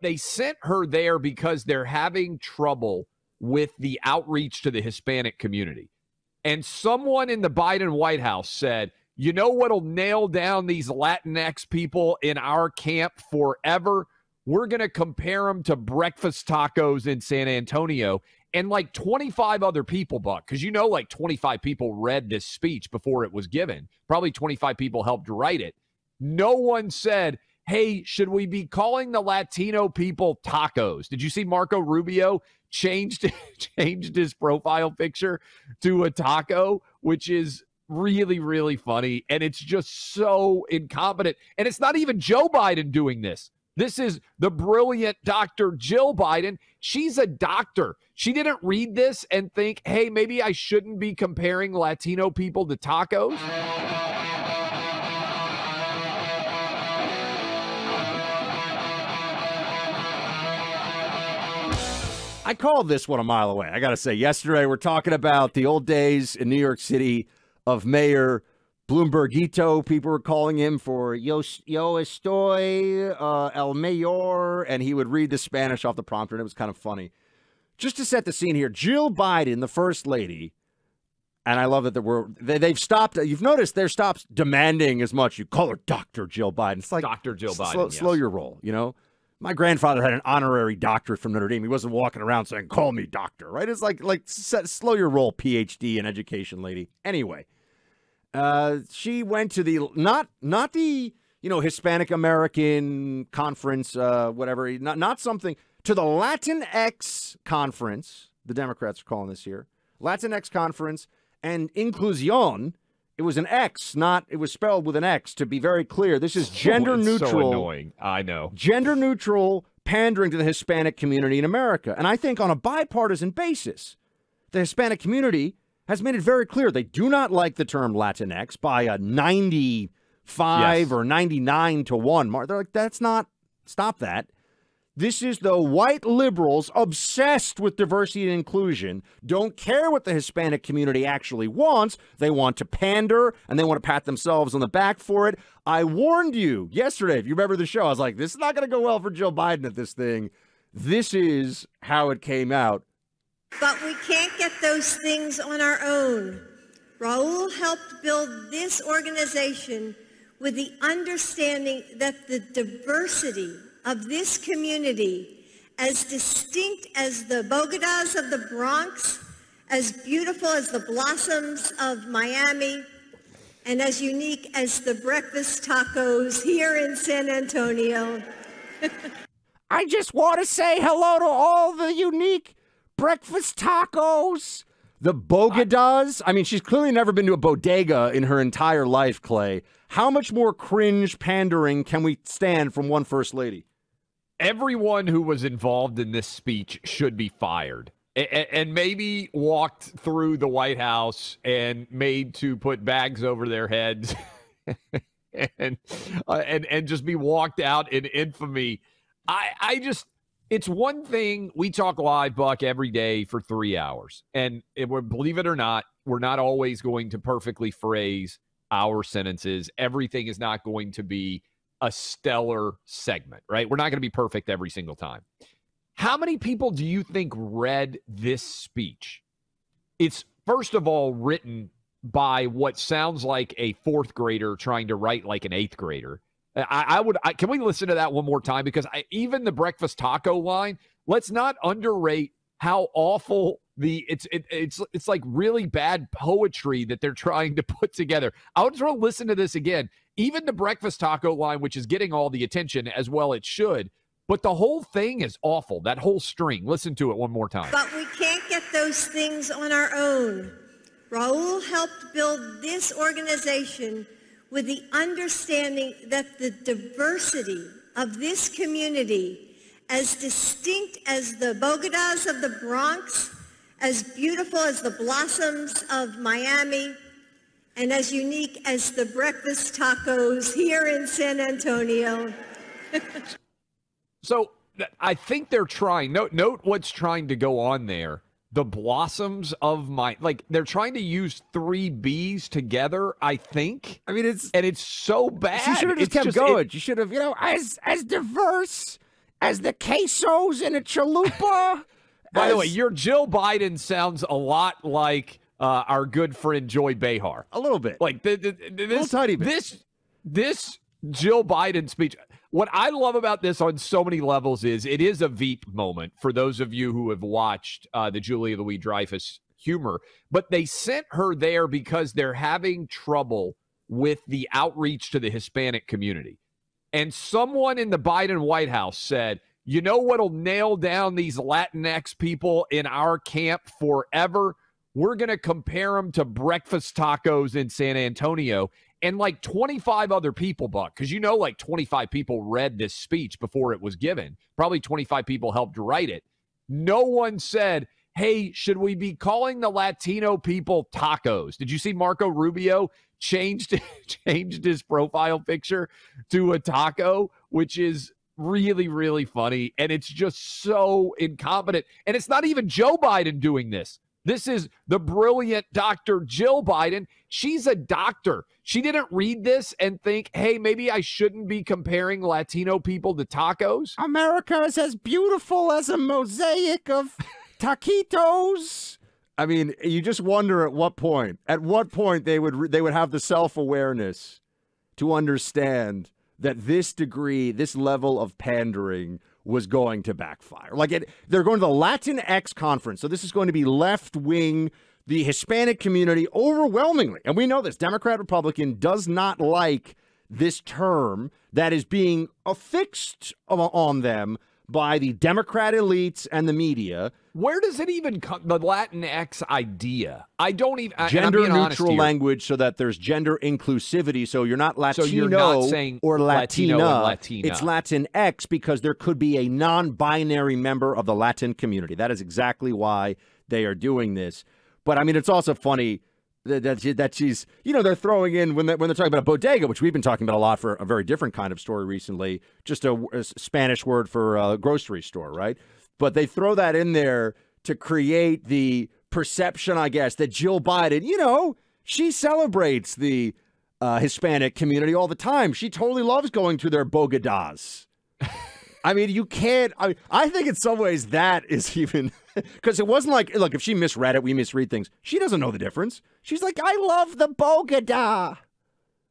they sent her there because they're having trouble with the outreach to the Hispanic community. And someone in the Biden White House said, you know what'll nail down these Latinx people in our camp forever? We're going to compare them to breakfast tacos in San Antonio. And like 25 other people, Buck, because like 25 people read this speech before it was given. Probably 25 people helped write it. No one said, hey, should we be calling the Latino people tacos? Did you see Marco Rubio changed his profile picture to a taco, which is really, really funny. And it's just so incompetent. And it's not even Joe Biden doing this. This is the brilliant Dr. Jill Biden. She's a doctor. She didn't read this and think, hey, maybe I shouldn't be comparing Latino people to tacos. I called this one a mile away. I got to say, yesterday we're talking about the old days in New York City of Mayor Bloombergito. People were calling him for yo estoy el mayor, and he would read the Spanish off the prompter, and it was kind of funny. Just to set the scene here, Jill Biden, the first lady, and I love that they've stopped. You've noticed they're stopped demanding as much. You call her Dr. Jill Biden. It's like Dr. Jill Biden. Slow your roll, My grandfather had an honorary doctorate from Notre Dame. He wasn't walking around saying, call me doctor, right? It's like slow your roll, PhD in education, lady. Anyway, she went to the, not the, Hispanic American conference, whatever, not something, to the Latinx conference, the Democrats are calling this here, Latinx conference, and inclusion. It was an X, it was spelled with an X, to be very clear. This is gender neutral. So annoying. I know. Gender neutral pandering to the Hispanic community in America. And I think on a bipartisan basis, the Hispanic community has made it very clear they do not like the term Latinx by a 95 or 99 to 1 mark. They're like, stop that. This is the white liberals obsessed with diversity and inclusion, don't care what the Hispanic community actually wants. They want to pander, and they want to pat themselves on the back for it. I warned you yesterday, if you remember the show, I was like, this is not going to go well for Jill Biden at this thing. This is how it came out. But we can't get those things on our own. Raul helped build this organization with the understanding that the diversity of this community, as distinct as the Bogotas of the Bronx, as beautiful as the blossoms of Miami, and as unique as the breakfast tacos here in San Antonio. I just want to say hello to all the unique breakfast tacos. The Bogotas. I mean, she's clearly never been to a bodega in her entire life, Clay. How much more cringe pandering can we stand from one first lady? Everyone who was involved in this speech should be fired and maybe walked through the White House and made to put bags over their heads and just be walked out in infamy. It's one thing. We talk live, Buck, every day for 3 hours. And believe it or not, we're not always going to perfectly phrase our sentences. Everything is not going to be a stellar segment, right? We're not going to be perfect every single time. How many people do you think read this speech? It's, first of all, written by what sounds like a fourth grader trying to write like an eighth grader. Can we listen to that one more time? Because even the breakfast taco line, let's not underrate how awful it's like really bad poetry that they're trying to put together. I would just want to listen to this again. Even the breakfast taco line, which is getting all the attention as well it should, but the whole thing is awful. That whole string. Listen to it one more time. But we can't get those things on our own. Raul helped build this organization with the understanding that the diversity of this community, as distinct as the Bogotas of the Bronx, as beautiful as the blossoms of Miami, and as unique as the breakfast tacos here in San Antonio. So I think they're trying. Note what's trying to go on there. The blossoms of they're trying to use 3 B's together, I think. I mean, it's so bad. She should have just kept going. She should have, as diverse as the quesos in a chalupa. By the way, your Jill Biden sounds a lot like our good friend Joy Behar. A little bit. Like this, little tiny bit. This Jill Biden speech. What I love about this on so many levels is it is a Veep moment for those of you who have watched the Julia Louis-Dreyfus humor. But they sent her there because they're having trouble with the outreach to the Hispanic community. And someone in the Biden White House said, you know what'll nail down these Latinx people in our camp forever? We're going to compare them to breakfast tacos in San Antonio. And like 25 other people, Buck, because you know like 25 people read this speech before it was given. Probably 25 people helped write it. No one said, hey, should we be calling the Latino people tacos? Did you see Marco Rubio changed his profile picture to a taco, which is really, really funny. And it's just so incompetent. And it's not even Joe Biden doing this. This is the brilliant Dr. Jill Biden. She's a doctor. She didn't read this and think, hey, maybe I shouldn't be comparing Latino people to tacos. America is as beautiful as a mosaic of taquitos. I mean, you just wonder at what point they would have the self-awareness to understand that this level of pandering was going to backfire. They're going to the Latinx conference. So this is going to be left-wing, the Hispanic community overwhelmingly. And we know this. Democrat, Republican does not like this term that is being affixed on them by the Democrat elites and the media. Where does it even come, the Latinx idea? I don't even... Gender-neutral language so that there's gender inclusivity, so you're not Latino so you're not saying or Latina. Latino and Latina. It's Latinx because there could be a non-binary member of the Latin community. That is exactly why they are doing this. But, I mean, it's also funny that she's, they're throwing in, when they're talking about a bodega, which we've been talking about a lot for a very different kind of story recently, just a Spanish word for a grocery store, right? But they throw that in there to create the perception, I guess, that Jill Biden, she celebrates the Hispanic community all the time. She totally loves going to their bodegas. I mean, you can't. I think in some ways that is even because it wasn't like, look, if she misread it, we misread things. She doesn't know the difference. She's like, I love the bogada.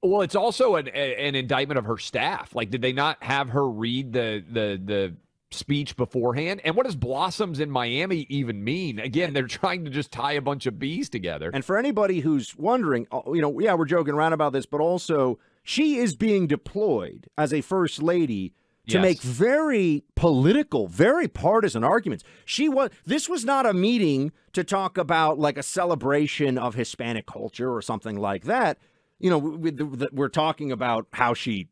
Well, it's also an indictment of her staff. Like, did they not have her read the speech beforehand? And what does blossoms in Miami even mean? Again, they're trying to just tie a bunch of bees together. And for anybody who's wondering, yeah, we're joking around about this, but also she is being deployed as a first lady to make very political, very partisan arguments. This was not a meeting to talk about like a celebration of Hispanic culture or something like that. We're talking about how she,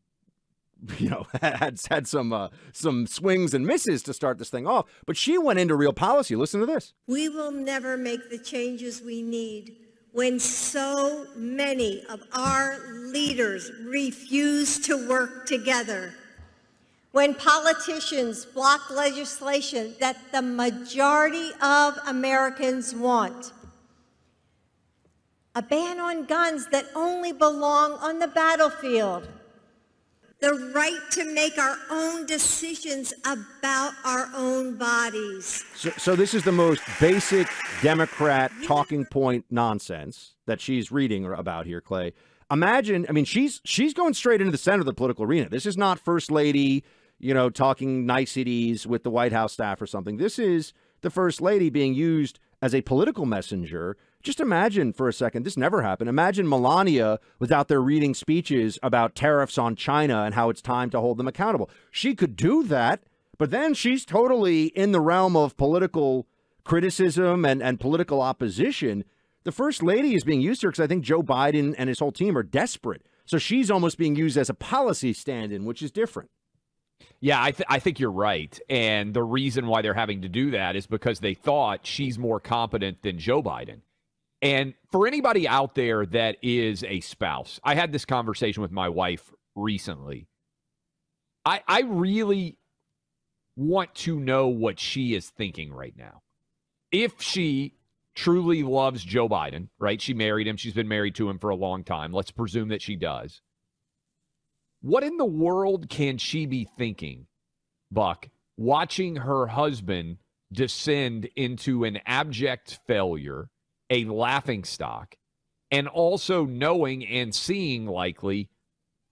had some swings and misses to start this thing off. But she went into real policy. Listen to this. We will never make the changes we need when so many of our leaders refuse to work together. When politicians block legislation that the majority of Americans want. A ban on guns that only belong on the battlefield. The right to make our own decisions about our own bodies. So this is the most basic Democrat talking point nonsense that she's reading about here, Clay. Imagine, she's going straight into the center of the political arena. This is not First Lady, talking niceties with the White House staff or something. This is the First Lady being used as a political messenger. Just imagine for a second, this never happened. Imagine Melania was out there reading speeches about tariffs on China and how it's time to hold them accountable. She could do that, but then she's totally in the realm of political criticism and political opposition. The First Lady is being used here because I think Joe Biden and his whole team are desperate. So she's almost being used as a policy stand-in, which is different. Yeah, I think you're right. And the reason why they're having to do that is because they thought she's more competent than Joe Biden. And for anybody out there that is a spouse, I had this conversation with my wife recently. I really want to know what she is thinking right now. If she truly loves Joe Biden, right? She married him. She's been married to him for a long time. Let's presume that she does. What in the world can she be thinking, Buck, watching her husband descend into an abject failure, a laughingstock, and also knowing and seeing likely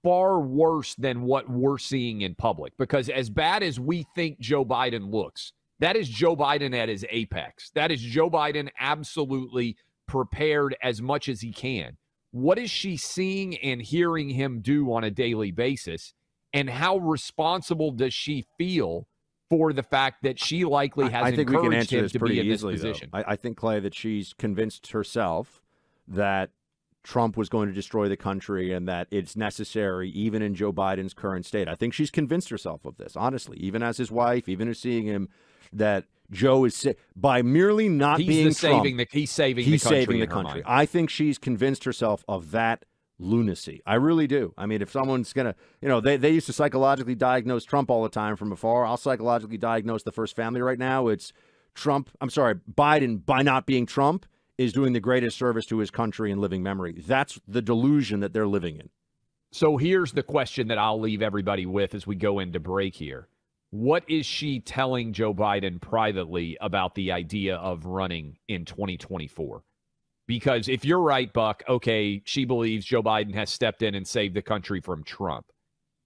far worse than what we're seeing in public. Because as bad as we think Joe Biden looks, that is Joe Biden at his apex. That is Joe Biden absolutely prepared as much as he can. What is she seeing and hearing him do on a daily basis? And how responsible does she feel for the fact that she likely has I think we can encouraged answer him this to pretty be in this easily, position? I think, Clay, that she's convinced herself that Trump was going to destroy the country and that it's necessary, even in Joe Biden's current state. I think she's convinced herself of this, honestly, even as his wife, even as seeing him, that Joe is by merely not being Trump. He's saving the country. I think she's convinced herself of that lunacy. I really do. I mean, if someone's going to, they used to psychologically diagnose Trump all the time from afar. I'll psychologically diagnose the first family right now. It's Biden, by not being Trump, is doing the greatest service to his country in living memory. That's the delusion that they're living in. So here's the question that I'll leave everybody with as we go into break here. What is she telling Joe Biden privately about the idea of running in 2024? Because if you're right, Buck, okay, she believes Joe Biden has stepped in and saved the country from Trump.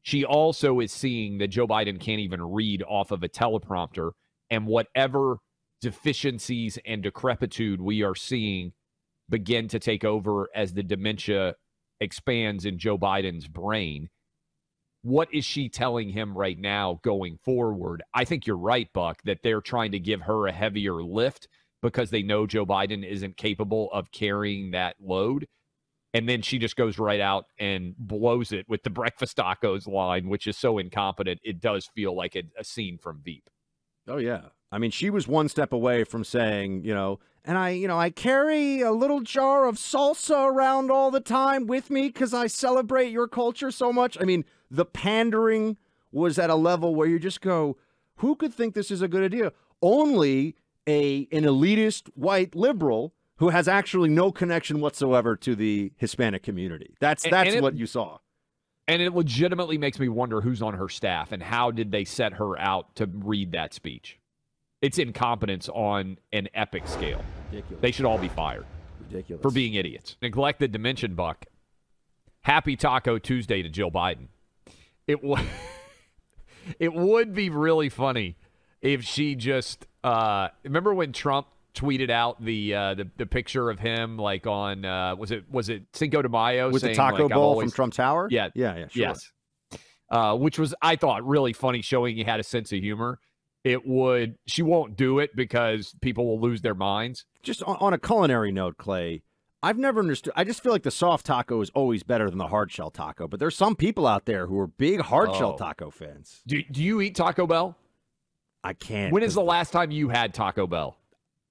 She also is seeing that Joe Biden can't even read off of a teleprompter, and whatever deficiencies and decrepitude we are seeing begin to take over as the dementia expands in Joe Biden's brain. What is she telling him right now going forward? I think you're right, Buck, that they're trying to give her a heavier lift because they know Joe Biden isn't capable of carrying that load. And then she just goes right out and blows it with the breakfast tacos line, which is so incompetent. It does feel like a scene from Veep. Oh, yeah. I mean, she was one step away from saying, and I carry a little jar of salsa around all the time with me because I celebrate your culture so much. I mean, the pandering was at a level where you just go, who could think this is a good idea? Only an elitist white liberal who has actually no connection whatsoever to the Hispanic community. That's what you saw. And it legitimately makes me wonder who's on her staff and how did they set her out to read that speech. It's incompetence on an epic scale. Ridiculous. They should all be fired. Ridiculous. For being idiots. Neglected to mention, Buck, happy Taco Tuesday to Jill Biden. It would be really funny if she just remember when Trump tweeted out the picture of him like on was it Cinco de Mayo with saying, the taco like, bowl from Trump Tower? Yeah, sure. Yes. Which was, I thought, really funny, showing he had a sense of humor. She won't do it because people will lose their minds. Just on a culinary note, Clay, I've never understood. I just feel like the soft taco is always better than the hard shell taco. But there's some people out there who are big hard shell taco fans. Do you eat Taco Bell? I can't. When is the last time you had Taco Bell?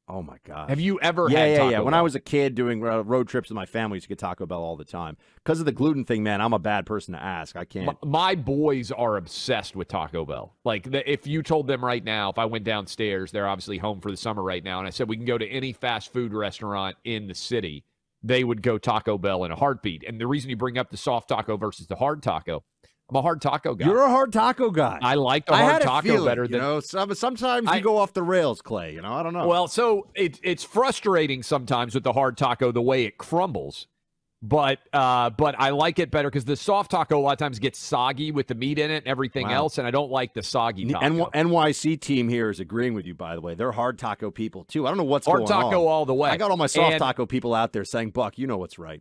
Oh, my God. Have you ever had Taco Bell? When I was a kid doing road trips with my family, we used to get Taco Bell all the time. Because of the gluten thing, man, I'm a bad person to ask. I can't. My boys are obsessed with Taco Bell. Like, if you told them right now, if I went downstairs, they're obviously home for the summer right now, and I said we can go to any fast food restaurant in the city, they would go Taco Bell in a heartbeat. And the reason you bring up the soft taco versus the hard taco, I'm a hard taco guy. You're a hard taco guy. I like the hard taco better than. Sometimes you go off the rails, Clay. I don't know. Well, so it's frustrating sometimes with the hard taco the way it crumbles, but I like it better because the soft taco a lot of times gets soggy with the meat in it and everything else, and I don't like the soggy taco. NYC team here is agreeing with you, by the way. They're hard taco people too. I don't know what's going on. Hard taco all the way. I got all my soft taco people out there saying, "Buck, you know what's right."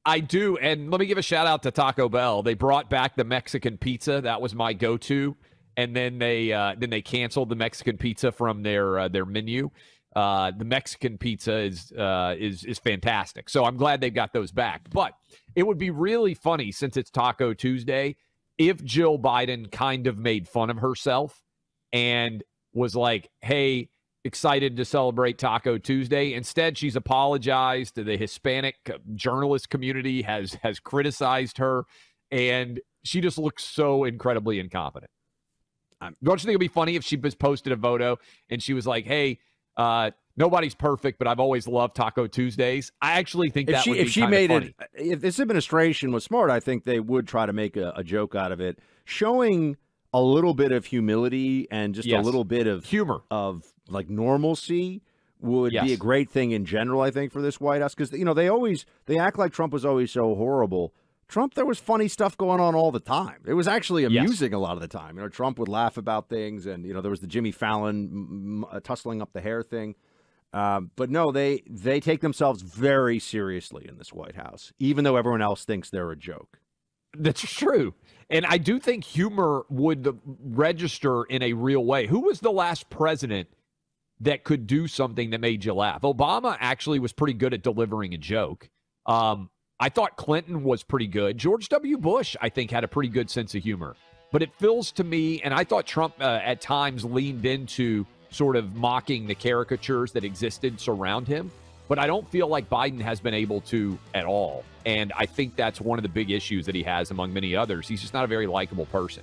I do, and let me give a shout out to Taco Bell. They brought back the Mexican pizza. That was my go-to, and then they canceled the Mexican pizza from their menu. The Mexican pizza is fantastic, so I'm glad they've got those back. But it would be really funny, since it's Taco Tuesday, if Jill Biden kind of made fun of herself and was like, "Hey, excited to celebrate Taco Tuesday." Instead, she's apologized to the Hispanic journalist community, has criticized her, and she just looks so incredibly incompetent. Don't you think it'd be funny if she just posted a photo and she was like, "Hey, nobody's perfect, but I've always loved Taco Tuesdays"? I actually think that would be kind of funny. If this administration was smart, I think they would try to make a joke out of it, showing a little bit of humility and just a little bit of humor, of like normalcy would Yes. be a great thing in general, I think, for this White House. Because, they act like Trump was always so horrible. Trump, there was funny stuff going on all the time. It was actually amusing a lot of the time. Trump would laugh about things, and, there was the Jimmy Fallon tussling up the hair thing. But no, they take themselves very seriously in this White House, even though everyone else thinks they're a joke. That's true. And I do think humor would register in a real way. Who was the last president that could do something that made you laugh? Obama actually was pretty good at delivering a joke. I thought Clinton was pretty good. George W. Bush, I think, had a pretty good sense of humor. But it feels to me, and I thought Trump at times leaned into sort of mocking the caricatures that existed surround him. But I don't feel like Biden has been able to at all. And I think that's one of the big issues that he has among many others. He's just not a very likable person.